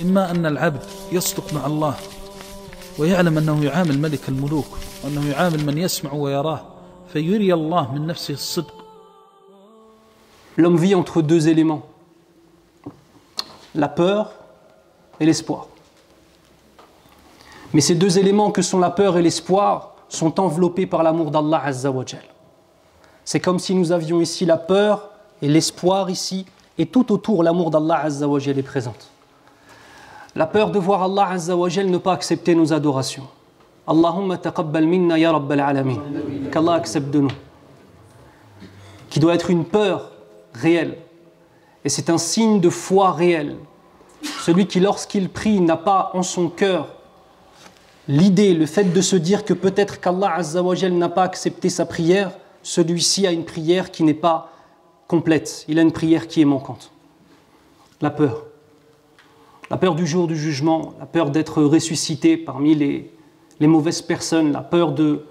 إما أن العبد يصدق مع الله ويعلم أنه يعامل ملك الملوك وأنه يعامل من يسمع ويراه فيري الله من نفسه الصدق. L'homme vit entre deux éléments, la peur et l'espoir. Mais ces deux éléments que sont la peur et l'espoir sont enveloppés par l'amour d'Allah Azza wa Jal. C'est comme si nous avions ici la peur et l'espoir ici, et tout autour l'amour d'Allah Azza wa Jal est présente. La peur de voir Allah Azza wa Jal ne pas accepter nos adorations. Allahumma taqabbal minna ya Rabbal alamin. Qu'Allah accepte de nous. Qui doit être une peur réelle. Et c'est un signe de foi réelle. Celui qui, lorsqu'il prie, n'a pas en son cœur l'idée, le fait de se dire que peut-être qu'Allah Azza wa Jal n'a pas accepté sa prière, celui-ci a une prière qui n'est pas complète. Il a une prière qui est manquante. La peur. La peur du jour du jugement, la peur d'être ressuscité parmi les mauvaises personnes, la peur de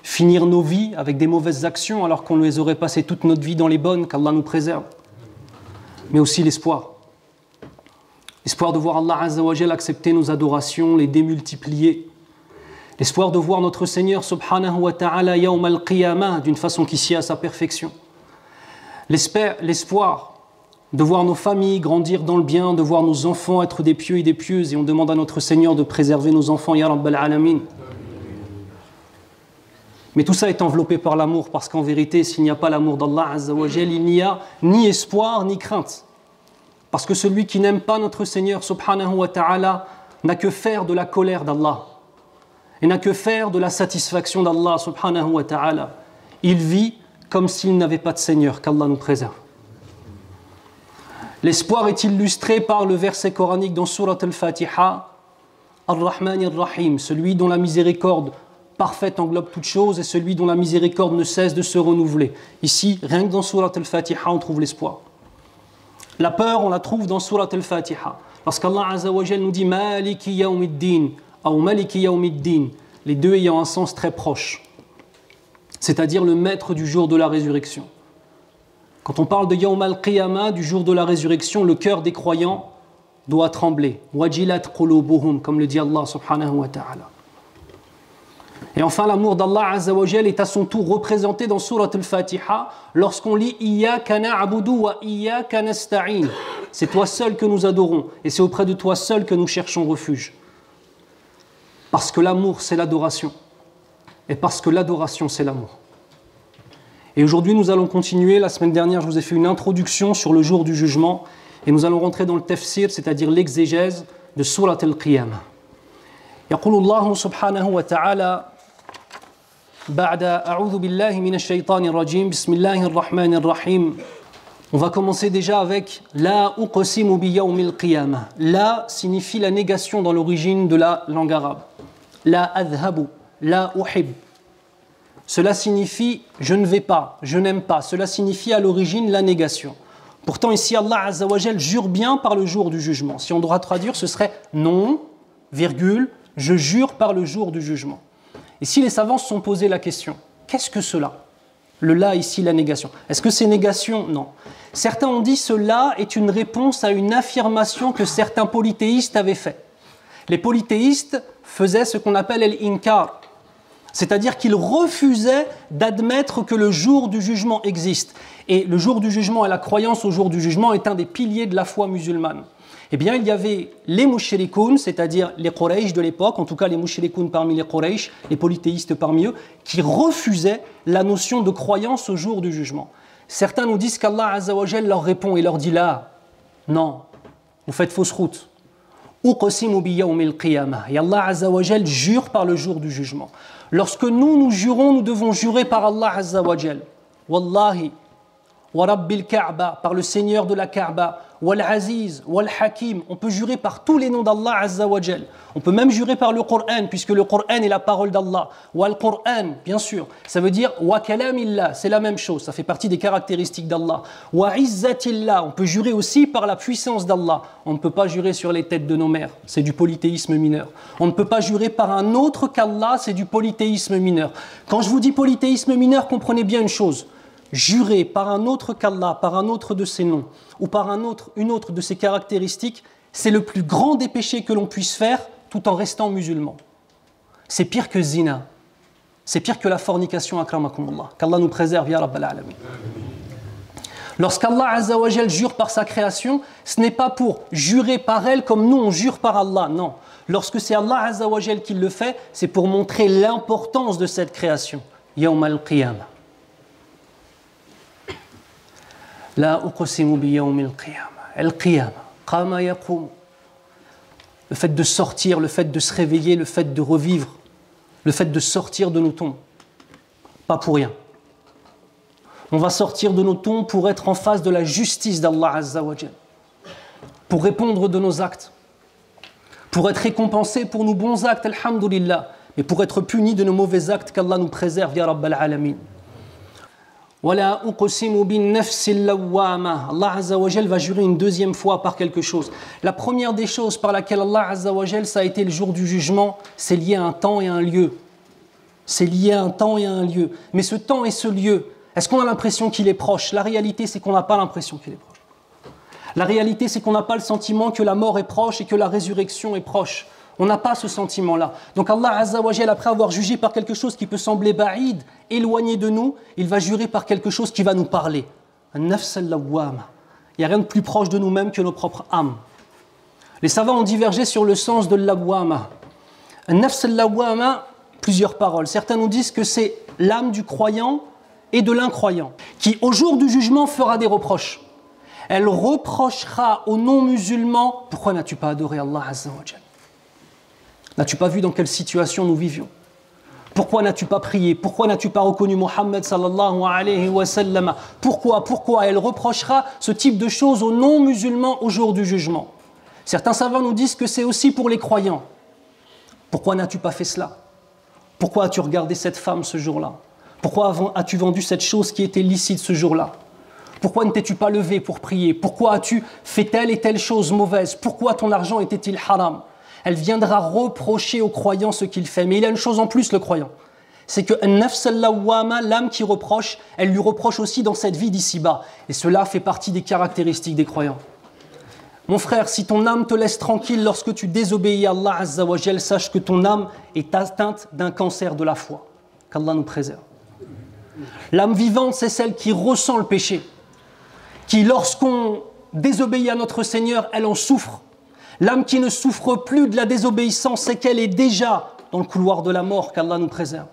finir nos vies avec des mauvaises actions alors qu'on les aurait passées toute notre vie dans les bonnes, qu'Allah nous préserve. Mais aussi l'espoir. L'espoir de voir Allah Azza wa Jal accepter nos adorations, les démultiplier. L'espoir de voir notre Seigneur subhanahu wa ta'ala yawm al-qiyamah d'une façon qui sied à sa perfection. L'espoir de voir nos familles grandir dans le bien, de voir nos enfants être des pieux et des pieuses, et on demande à notre Seigneur de préserver nos enfants, ya Rabbal alamin. Mais tout ça est enveloppé par l'amour, parce qu'en vérité, s'il n'y a pas l'amour d'Allah Azza wa Jal, il n'y a ni espoir ni crainte. Parce que celui qui n'aime pas notre Seigneur subhanahu wa ta'ala n'a que faire de la colère d'Allah et n'a que faire de la satisfaction d'Allah subhanahu wa ta'ala. Il vit comme s'il n'avait pas de Seigneur, qu'Allah nous préserve. L'espoir est illustré par le verset coranique dans Surat al-Fatiha, Ar-Rahman Ar-Rahim, celui dont la miséricorde parfaite englobe toutes choses et celui dont la miséricorde ne cesse de se renouveler. Ici, rien que dans Surat al-Fatiha, on trouve l'espoir. La peur, on la trouve dans Surat al-Fatiha. Lorsqu'Allah Azza wa Jal nous dit Maliki yawmiddin ou Maliki yawmiddin, les deux ayant un sens très proche, c'est-à-dire le maître du jour de la résurrection. Quand on parle de Yawm al-Qiyamah, du jour de la résurrection, le cœur des croyants doit trembler. Wajilat qulubuhum, comme le dit Allah subhanahu wa ta'ala. Et enfin, l'amour d'Allah Azza wa Jal est à son tour représenté dans Surat al-Fatiha lorsqu'on lit Iyyaka na'budu wa iyyaka nasta'in. C'est toi seul que nous adorons et c'est auprès de toi seul que nous cherchons refuge. Parce que l'amour, c'est l'adoration. Et parce que l'adoration, c'est l'amour. Et aujourd'hui, nous allons continuer. La semaine dernière, je vous ai fait une introduction sur le jour du jugement. Et nous allons rentrer dans le tafsir, c'est-à-dire l'exégèse de Surat al-Qiyamah. يقول الله سبحانه وتعالى بعد أعوذ بالله من الشيطان الرجيم بسم الله الرحمن الرحيم. On va commencer déjà avec La uqsimu bi yawmil qiyamah. La signifie la négation dans l'origine de la langue arabe. La adhabu, la uhib. Cela signifie je ne vais pas, je n'aime pas. Cela signifie à l'origine la négation. Pourtant ici Allah Azza wa Jal jure bien par le jour du jugement. Si on doit traduire, ce serait non, virgule, je jure par le jour du jugement. Ici les savants se sont posé la question, qu'est-ce que cela? Le là ici, la négation. Est-ce que c'est négation? Non. Certains ont dit cela est une réponse à une affirmation que certains polythéistes avaient faite. Les polythéistes faisaient ce qu'on appelle l'inkar, c'est-à-dire qu'ils refusaient d'admettre que le jour du jugement existe. Et le jour du jugement et la croyance au jour du jugement est un des piliers de la foi musulmane. Eh bien, il y avait les mushrikoun, c'est-à-dire les Quraysh de l'époque, en tout cas les mushrikoun parmi les Quraysh, les polythéistes parmi eux, qui refusaient la notion de croyance au jour du jugement. Certains nous disent qu'Allah Azza wa Jal leur répond et leur dit là, non, vous faites fausse route. Uqsimu bi yawmil qiyamah. Et Allah Azza wa Jal jure par le jour du jugement. Lorsque nous jurons, nous devons jurer par Allah Azza wa Jal. Wallahi, wa rabbil Ka'ba, par le Seigneur de la Kaaba, wal Aziz, wal Hakim. On peut jurer par tous les noms d'Allah Azza wa Jal. On peut même jurer par le Coran, puisque le Coran est la parole d'Allah. Wal Coran, bien sûr, ça veut dire wa kalamillah, c'est la même chose, ça fait partie des caractéristiques d'Allah. Wa izzatillah, on peut jurer aussi par la puissance d'Allah. On ne peut pas jurer sur les têtes de nos mères, c'est du polythéisme mineur. On ne peut pas jurer par un autre qu'Allah, c'est du polythéisme mineur. Quand je vous dis polythéisme mineur, comprenez bien une chose. Jurer par un autre qu'Allah, par un autre de ses noms, ou par une autre de ses caractéristiques, c'est le plus grand des péchés que l'on puisse faire tout en restant musulman. C'est pire que zina. C'est pire que la fornication, akramakumullah. Qu'Allah nous préserve, ya Rabbal Alamin. Lorsqu'Allah Azza wa Jal jure par sa création, ce n'est pas pour jurer par elle comme nous on jure par Allah, non. Lorsque c'est Allah Azza wa Jal qui le fait, c'est pour montrer l'importance de cette création. Yawm al-Qiyamah. La uqsimu bi yawm al-Qiyamah. Al-Qiyamah. Qama yaqum. Le fait de sortir, le fait de se réveiller, le fait de revivre, le fait de sortir de nos tombes. Pas pour rien. On va sortir de nos tombes pour être en face de la justice d'Allah Azza wa Jal, pour répondre de nos actes, pour être récompensé pour nos bons actes, alhamdulillah, mais pour être puni de nos mauvais actes, qu'Allah nous préserve, ya Rabbal Alamin. Allah Azza wa Jal va jurer une deuxième fois par quelque chose. La première des choses par laquelle Allah Azza wa Jal, ça a été le jour du jugement, c'est lié à un temps et à un lieu. C'est lié à un temps et à un lieu. Mais ce temps et ce lieu, est-ce qu'on a l'impression qu'il est proche? La réalité, c'est qu'on n'a pas l'impression qu'il est proche. La réalité, c'est qu'on n'a pas le sentiment que la mort est proche et que la résurrection est proche. On n'a pas ce sentiment-là. Donc Allah Azza wa Jal, après avoir jugé par quelque chose qui peut sembler ba'id, éloigné de nous, il va jurer par quelque chose qui va nous parler. An-nafs al-lawwama. Il n'y a rien de plus proche de nous-mêmes que nos propres âmes. Les savants ont divergé sur le sens de l'awwama. An-nafs al-lawwama, plusieurs paroles. Certains nous disent que c'est l'âme du croyant et de l'incroyant, qui au jour du jugement fera des reproches. Elle reprochera aux non-musulmans: pourquoi n'as-tu pas adoré Allah Azza wa Jal? N'as-tu pas vu dans quelle situation nous vivions? Pourquoi n'as-tu pas prié? Pourquoi n'as-tu pas reconnu Mohammed sallallahu alayhi wa sallam? Pourquoi? Elle reprochera ce type de choses aux non-musulmans au jour du jugement. Certains savants nous disent que c'est aussi pour les croyants. Pourquoi n'as-tu pas fait cela? Pourquoi as-tu regardé cette femme ce jour-là? Pourquoi as-tu vendu cette chose qui était licite ce jour-là? Pourquoi ne t'es-tu pas levé pour prier? Pourquoi as-tu fait telle et telle chose mauvaise? Pourquoi ton argent était-il haram? Elle viendra reprocher au croyant ce qu'il fait. Mais il y a une chose en plus, le croyant. C'est que an-nafs al-lawwama, l'âme qui reproche, elle lui reproche aussi dans cette vie d'ici-bas. Et cela fait partie des caractéristiques des croyants. Mon frère, si ton âme te laisse tranquille lorsque tu désobéis à Allah Azza wa Jal, sache que ton âme est atteinte d'un cancer de la foi. Qu'Allah nous préserve. L'âme vivante, c'est celle qui ressent le péché, qui, lorsqu'on désobéit à notre Seigneur, elle en souffre. L'âme qui ne souffre plus de la désobéissance, c'est qu'elle est déjà dans le couloir de la mort, qu'Allah nous préserve.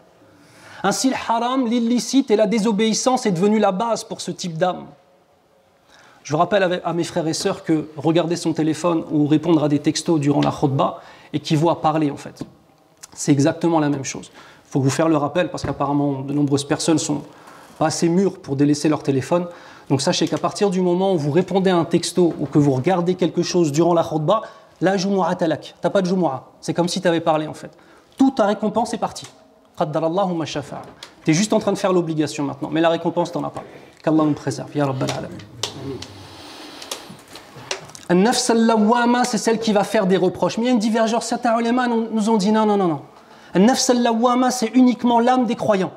Ainsi, le haram, l'illicite et la désobéissance est devenue la base pour ce type d'âme. Je rappelle à mes frères et sœurs que regarder son téléphone ou répondre à des textos durant la khutbah équivaut à parler en fait. C'est exactement la même chose. Il faut vous faire le rappel parce qu'apparemment de nombreuses personnes sont pas assez mûres pour délaisser leur téléphone. Donc sachez qu'à partir du moment où vous répondez à un texto ou que vous regardez quelque chose durant la khutbah, la jumu'at talak, t'as pas de jumu'ah. C'est comme si tu avais parlé en fait. Toute ta récompense est partie. Qaddarallahu ma shafa'a. Tu es juste en train de faire l'obligation maintenant, mais la récompense t'en as pas. Qu'Allah nous préserve. Ya Rabbal Alamin. An-nafs al-lawwama, c'est celle qui va faire des reproches. Mais il y a une divergence. Certains ulama nous ont dit non. An-nafs al-lawwama, c'est uniquement l'âme des croyants.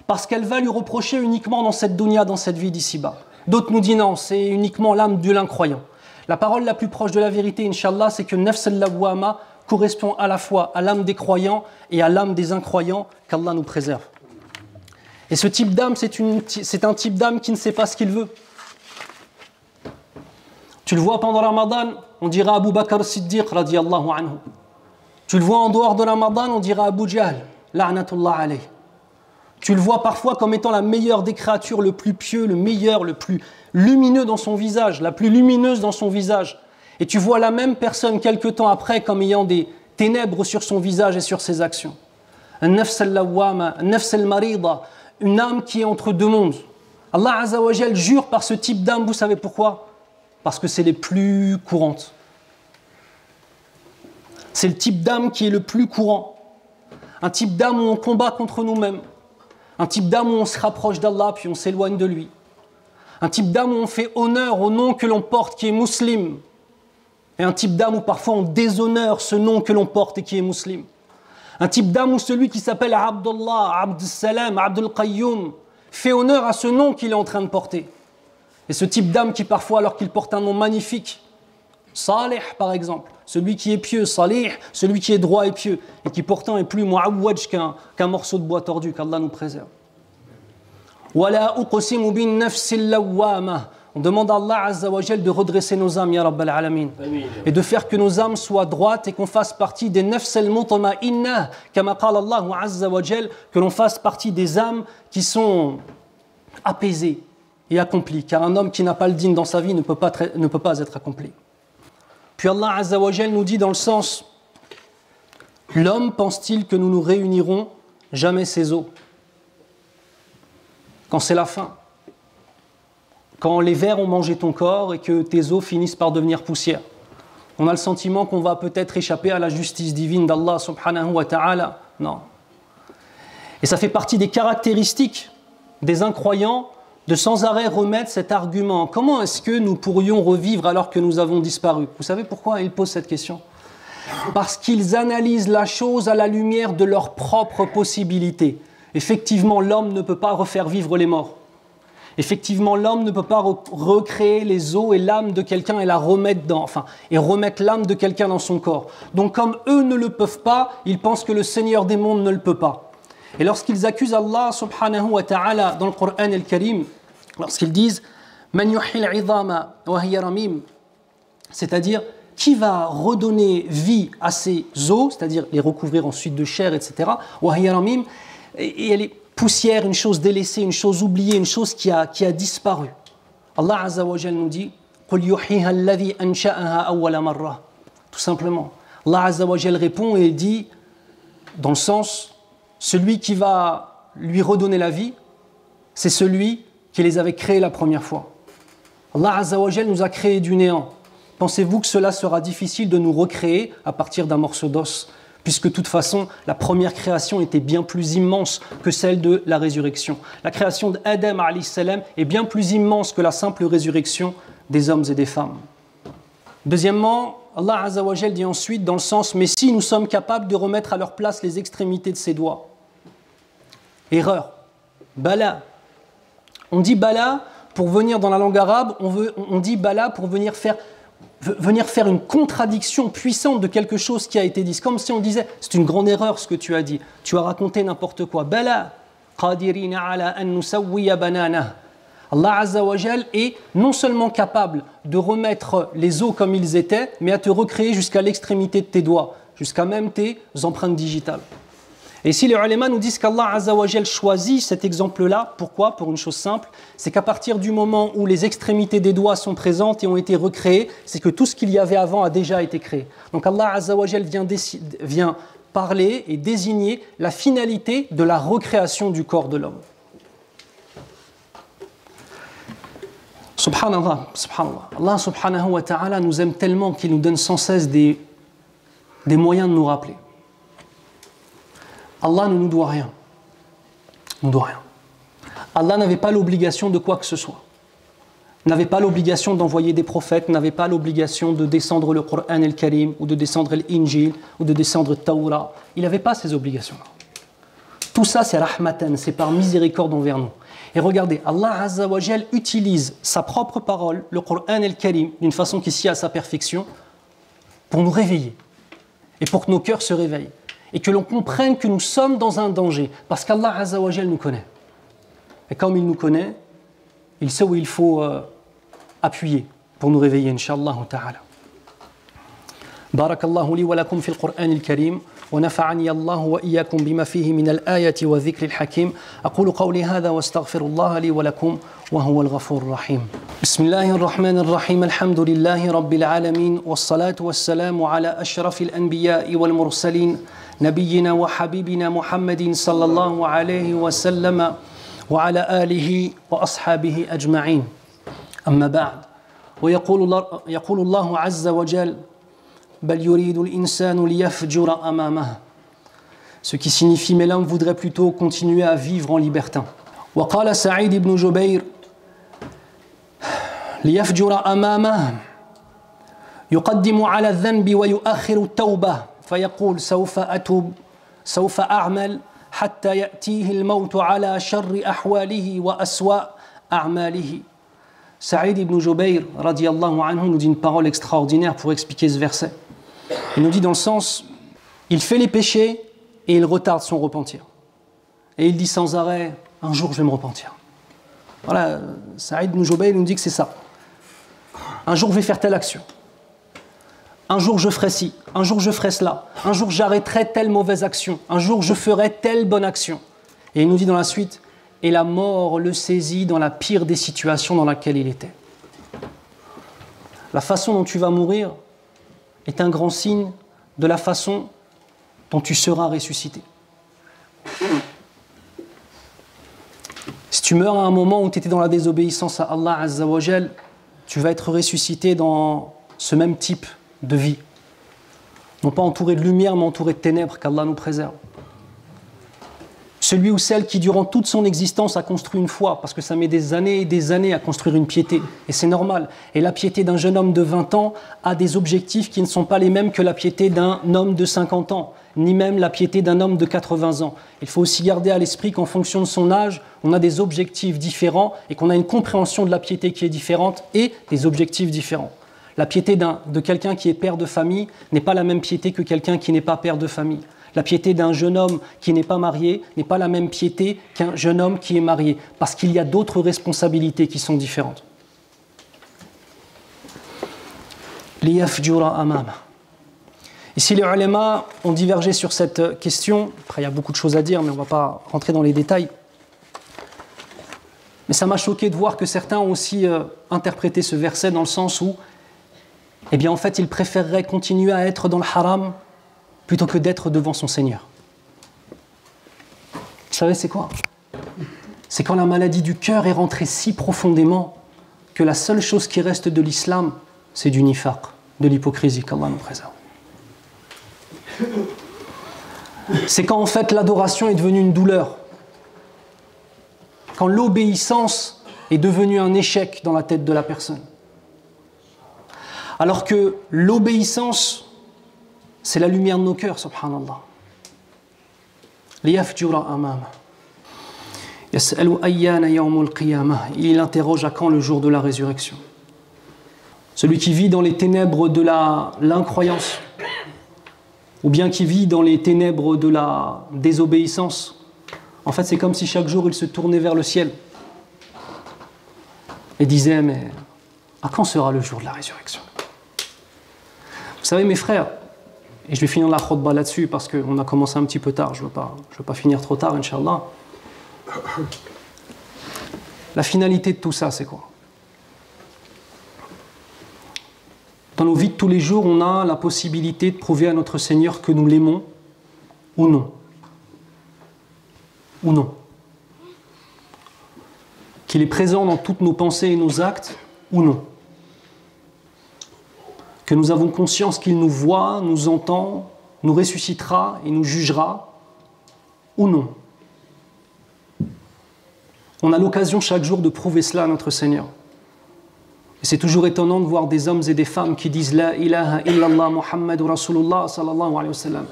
Parce qu'elle va lui reprocher uniquement dans cette dunya, dans cette vie d'ici-bas. D'autres nous disent non, c'est uniquement l'âme de l'incroyant. La parole la plus proche de la vérité, Inch'Allah, c'est que nafs al-lawwama correspond à la fois à l'âme des croyants et à l'âme des incroyants, qu'Allah nous préserve. Et ce type d'âme, c'est un type d'âme qui ne sait pas ce qu'il veut. Tu le vois pendant Ramadan, on dira Abu Bakr Siddiq radiyallahu anhu. Tu le vois en dehors de Ramadan, on dira Abu Jahl, la'natullah alayh. Tu le vois parfois comme étant la meilleure des créatures, le plus pieux, le meilleur, le plus lumineux dans son visage, la plus lumineuse dans son visage. Et tu vois la même personne quelque temps après comme ayant des ténèbres sur son visage et sur ses actions. An-nafs al-lawwama, an-nafs al-marida, une âme qui est entre deux mondes. Allah Azza wa Jal jure par ce type d'âme, vous savez pourquoi? Parce que c'est les plus courantes. C'est le type d'âme qui est le plus courant. Un type d'âme où on combat contre nous-mêmes. Un type d'âme où on se rapproche d'Allah puis on s'éloigne de lui. Un type d'âme où on fait honneur au nom que l'on porte qui est musulman. Et un type d'âme où parfois on déshonore ce nom que l'on porte et qui est musulman. Un type d'âme où celui qui s'appelle Abdullah, Abdus Salam, Abdul Qayyum fait honneur à ce nom qu'il est en train de porter. Et ce type d'âme qui parfois, alors qu'il porte un nom magnifique, Salih par exemple, celui qui est pieux, salih, celui qui est droit et pieux, et qui pourtant est plus mu'awwaj qu'un morceau de bois tordu, qu'Allah nous préserve. Wala uqsimu bin nafsil lawwama. On demande à Allah Azza wa Jal de redresser nos âmes, ya Rabbal Alamin, et de faire que nos âmes soient droites et qu'on fasse partie des nafs al-mutma'inna, kama qala Allah Azza wa Jal, que l'on fasse partie des âmes qui sont apaisées et accomplies, car un homme qui n'a pas le dîn dans sa vie ne peut pas être accompli. Puis Allah Azza wa Jal nous dit dans le sens, l'homme pense-t-il que nous nous réunirons jamais ses os quand c'est la fin? Quand les vers ont mangé ton corps et que tes os finissent par devenir poussière. On a le sentiment qu'on va peut-être échapper à la justice divine d'Allah subhanahu wa ta'ala. Non. Et ça fait partie des caractéristiques des incroyants de sans arrêt remettre cet argument. Comment est-ce que nous pourrions revivre alors que nous avons disparu? Vous savez pourquoi ils posent cette question? Parce qu'ils analysent la chose à la lumière de leurs propres possibilités. Effectivement, l'homme ne peut pas refaire vivre les morts. Effectivement, l'homme ne peut pas recréer les os et l'âme de quelqu'un et la remettre et remettre l'âme de quelqu'un dans son corps. Donc, comme eux ne le peuvent pas, ils pensent que le Seigneur des mondes ne le peut pas. Et lorsqu'ils accusent Allah subhanahu wa ta'ala dans le Coran al-Karim, lorsqu'ils disent Man yuhil 'idhama wa hiya ramim, c'est-à-dire qui va redonner vie à ces os, c'est-à-dire les recouvrir ensuite de chair, etc. Wa hiya ramim, et elle est poussière, une chose délaissée, une chose oubliée, une chose qui a disparu. Allah Azza wa Jal nous dit Qul yuhyiha alladhi ansha'aha awwala marra. Tout simplement. Allah Azza wa Jal répond et dit, dans le sens, celui qui va lui redonner la vie, c'est celui qui les avait créés la première fois. Allah Azza wa Jal nous a créés du néant. Pensez-vous que cela sera difficile de nous recréer à partir d'un morceau d'os? Puisque de toute façon, la première création était bien plus immense que celle de la résurrection. La création d'Adam alayhi salam est bien plus immense que la simple résurrection des hommes et des femmes. Deuxièmement, Allah Azza wa Jal dit ensuite dans le sens, mais si nous sommes capables de remettre à leur place les extrémités de ses doigts. Erreur. Bala. On dit bala pour venir dans la langue arabe, on dit bala pour venir faire une contradiction puissante de quelque chose qui a été dit. C'est comme si on disait, c'est une grande erreur ce que tu as dit. Tu as raconté n'importe quoi. Bala, qadirina ala an nusawwiya banana. Allah Azza wa Jal est non seulement capable de remettre les os comme ils étaient, mais à te recréer jusqu'à l'extrémité de tes doigts, jusqu'à même tes empreintes digitales. Et ici, les ulama nous disent qu'Allah Azza wa Jal choisit cet exemple-là. Pourquoi? Pour une chose simple, c'est qu'à partir du moment où les extrémités des doigts sont présentes et ont été recréées, c'est que tout ce qu'il y avait avant a déjà été créé. Donc Allah Azza wa Jal vient parler et désigner la finalité de la recréation du corps de l'homme. Subhanallah, subhanallah. Allah subhanahu wa ta'ala nous aime tellement qu'il nous donne sans cesse des moyens de nous rappeler. Allah ne nous doit rien. Ne nous doit rien. Allah n'avait pas l'obligation de quoi que ce soit. N'avait pas l'obligation d'envoyer des prophètes, n'avait pas l'obligation de descendre le Coran al-Karim, ou de descendre l'Injil, ou de descendre le Tawra. Il n'avait pas ces obligations-là. Tout ça, c'est rahmatan, c'est par miséricorde envers nous. Et regardez, Allah Azza wa Jal utilise sa propre parole, le Coran al-Karim, d'une façon qui s'y a à sa perfection, pour nous réveiller. Et pour que nos cœurs se réveillent. Et que l'on comprenne que nous sommes dans un danger. Parce qu'Allah Azza wa Jal nous connaît. Et comme il nous connaît, il sait où il faut appuyer pour nous réveiller, Inch'Allah ta'ala. Barakallahu li wa lakum fil Qur'an al-Karim. ونفعني الله وإياكم بما فيه من الآية والذكر الحكيم أقول قولي هذا واستغفر الله لي ولكم وهو الغفور الرحيم بسم الله الرحمن الرحيم الحمد لله رب العالمين والصلاة والسلام على أشرف الأنبياء والمرسلين نبينا وحبيبنا محمد صلى الله عليه وسلم وعلى آله وأصحابه أجمعين أما بعد ويقول الله عز وجل بل يريد الإنسان ليفجر أمامه. Ce qui signifie mais l'homme voudrait plutôt continuer à vivre en libertin. وقال سعيد بن جبير ليفجر أمامه يقدم على الذنب ويؤخر التوبة فيقول سوف أتوب سوف أعمل حتى يأتيه الموت على شر أحواله وأسوأ أعماله. Saïd ibn Jubayr, radiyallahu anhu, nous dit une parole extraordinaire pour expliquer ce verset. Il nous dit dans le sens, il fait les péchés et il retarde son repentir. Et il dit sans arrêt, un jour je vais me repentir. Voilà, Saïd ibn Jubayr nous dit que c'est ça. Un jour je vais faire telle action. Un jour je ferai ci, un jour je ferai cela, un jour j'arrêterai telle mauvaise action, un jour je ferai telle bonne action. Et il nous dit dans la suite, et la mort le saisit dans la pire des situations dans laquelle il était. La façon dont tu vas mourir est un grand signe de la façon dont tu seras ressuscité. Si tu meurs à un moment où tu étais dans la désobéissance à Allah Azza wa Jal, tu vas être ressuscité dans ce même type de vie. Non pas entouré de lumière, mais entouré de ténèbres, qu'Allah nous préserve. Celui ou celle qui, durant toute son existence, a construit une foi, parce que ça met des années et des années à construire une piété, et c'est normal. Et la piété d'un jeune homme de 20 ans a des objectifs qui ne sont pas les mêmes que la piété d'un homme de 50 ans, ni même la piété d'un homme de 80 ans. Il faut aussi garder à l'esprit qu'en fonction de son âge, on a des objectifs différents, et qu'on a une compréhension de la piété qui est différente, et des objectifs différents. La piété de quelqu'un qui est père de famille n'est pas la même piété que quelqu'un qui n'est pas père de famille. La piété d'un jeune homme qui n'est pas marié n'est pas la même piété qu'un jeune homme qui est marié, parce qu'il y a d'autres responsabilités qui sont différentes. Liyafjura amama. Ici, les ulama ont divergé sur cette question. Après, il y a beaucoup de choses à dire, mais on ne va pas rentrer dans les détails. Mais ça m'a choqué de voir que certains ont aussi interprété ce verset dans le sens où, eh bien, en fait, ils préféreraient continuer à être dans le haram plutôt que d'être devant son Seigneur. Vous savez, c'est quoi? C'est quand la maladie du cœur est rentrée si profondément que la seule chose qui reste de l'islam, c'est du nifaq, de l'hypocrisie, qu'Allah nous préserve. C'est quand en fait l'adoration est devenue une douleur, quand l'obéissance est devenue un échec dans la tête de la personne. Alors que l'obéissance, c'est la lumière de nos cœurs, subhanallah. Liyafjura amama. Yas'alu ayyana yawmul qiyamah. Il interroge à quand le jour de la résurrection. Celui qui vit dans les ténèbres de l'incroyance, ou bien qui vit dans les ténèbres de la désobéissance, en fait, c'est comme si chaque jour il se tournait vers le ciel et disait, mais à quand sera le jour de la résurrection? Vous savez, mes frères, et je vais finir la khutbah là-dessus parce qu'on a commencé un petit peu tard, je ne veux pas finir trop tard, Inch'Allah. La finalité de tout ça, c'est quoi? Dans nos vies de tous les jours, on a la possibilité de prouver à notre Seigneur que nous l'aimons ou non. Ou non. Qu'il est présent dans toutes nos pensées et nos actes ou non. Que nous avons conscience qu'il nous voit, nous entend, nous ressuscitera et nous jugera ou non. On a l'occasion chaque jour de prouver cela à notre Seigneur. Et c'est toujours étonnant de voir des hommes et des femmes qui disent La ilaha illallah Muhammadur Rasulullah sallallahu alayhi wa sallam,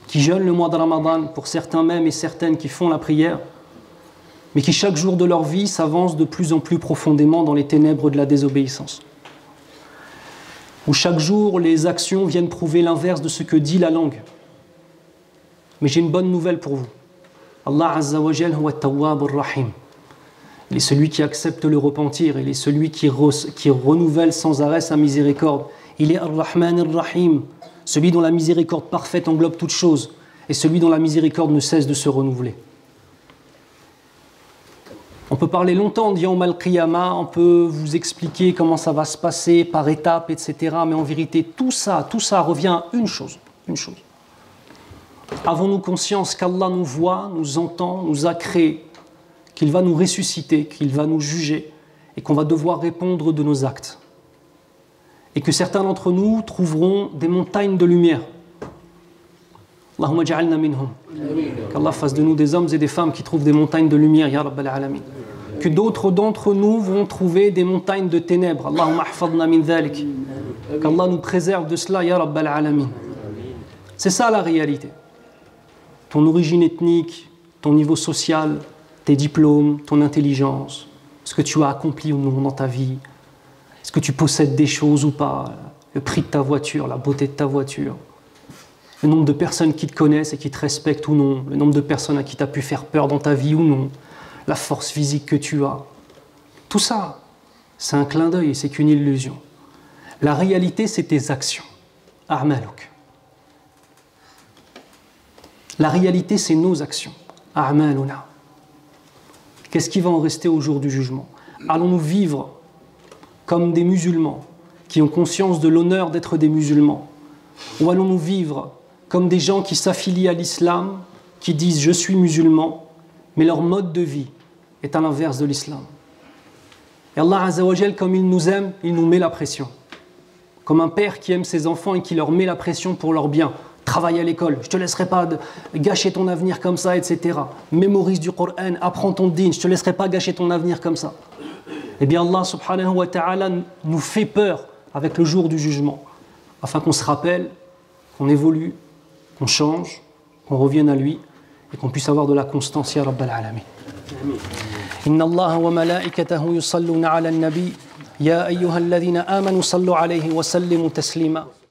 qui jeûnent le mois de Ramadan, pour certains même et certaines qui font la prière, mais qui chaque jour de leur vie s'avancent de plus en plus profondément dans les ténèbres de la désobéissance. Où chaque jour les actions viennent prouver l'inverse de ce que dit la langue. Mais j'ai une bonne nouvelle pour vous. Allah Azza wa Jal huwa at-Tawwab ar-Rahim. Il est celui qui accepte le repentir, il est celui qui renouvelle sans arrêt sa miséricorde. Il est Ar-Rahman Ar-Rahim, celui dont la miséricorde parfaite englobe toutes choses, et celui dont la miséricorde ne cesse de se renouveler. On peut parler longtemps de Yawm al-Qiyamah, on peut vous expliquer comment ça va se passer par étapes, etc. Mais en vérité, tout ça revient à une chose. Avons-nous conscience qu'Allah nous voit, nous entend, nous a créés, qu'il va nous ressusciter, qu'il va nous juger et qu'on va devoir répondre de nos actes. Et que certains d'entre nous trouveront des montagnes de lumière. Allahumma ja'alna minhum. Qu'Allah fasse de nous des hommes et des femmes qui trouvent des montagnes de lumière, ya Rabbal Alamin. Que d'autres d'entre nous vont trouver des montagnes de ténèbres. Allahumma ahfadna min dhalik. Qu'Allah nous préserve de cela, ya Rabbal Alamin. C'est ça la réalité. Ton origine ethnique, ton niveau social, tes diplômes, ton intelligence, ce que tu as accompli ou non dans ta vie, est-ce que tu possèdes des choses ou pas, le prix de ta voiture, la beauté de ta voiture, le nombre de personnes qui te connaissent et qui te respectent ou non, le nombre de personnes à qui tu as pu faire peur dans ta vie ou non, la force physique que tu as. Tout ça, c'est un clin d'œil et c'est qu'une illusion. La réalité, c'est tes actions. A'maluk. La réalité, c'est nos actions. A'maluna. Qu'est-ce qui va en rester au jour du jugement? Allons-nous vivre comme des musulmans qui ont conscience de l'honneur d'être des musulmans? Ou allons-nous vivre comme des gens qui s'affilient à l'islam, qui disent « je suis musulman », mais leur mode de vie est à l'inverse de l'islam? Et Allah Azza wa Jal, comme il nous aime, il nous met la pression. Comme un père qui aime ses enfants et qui leur met la pression pour leur bien. Travaille à l'école, je ne te laisserai pas gâcher ton avenir comme ça, etc. Mémorise du Coran, apprends ton din, je ne te laisserai pas gâcher ton avenir comme ça. Eh bien Allah subhanahu wa ta'ala nous fait peur avec le jour du jugement, afin qu'on se rappelle, qu'on évolue, qu'on change, qu'on revienne à lui et qu'on puisse avoir de la constance, ya Rabbal Alamin. Inna Allah wa malaikatahu yusalluna ala an-nabi ya ayyuhalladhina amanu sallu alayhi wa sallimu taslima.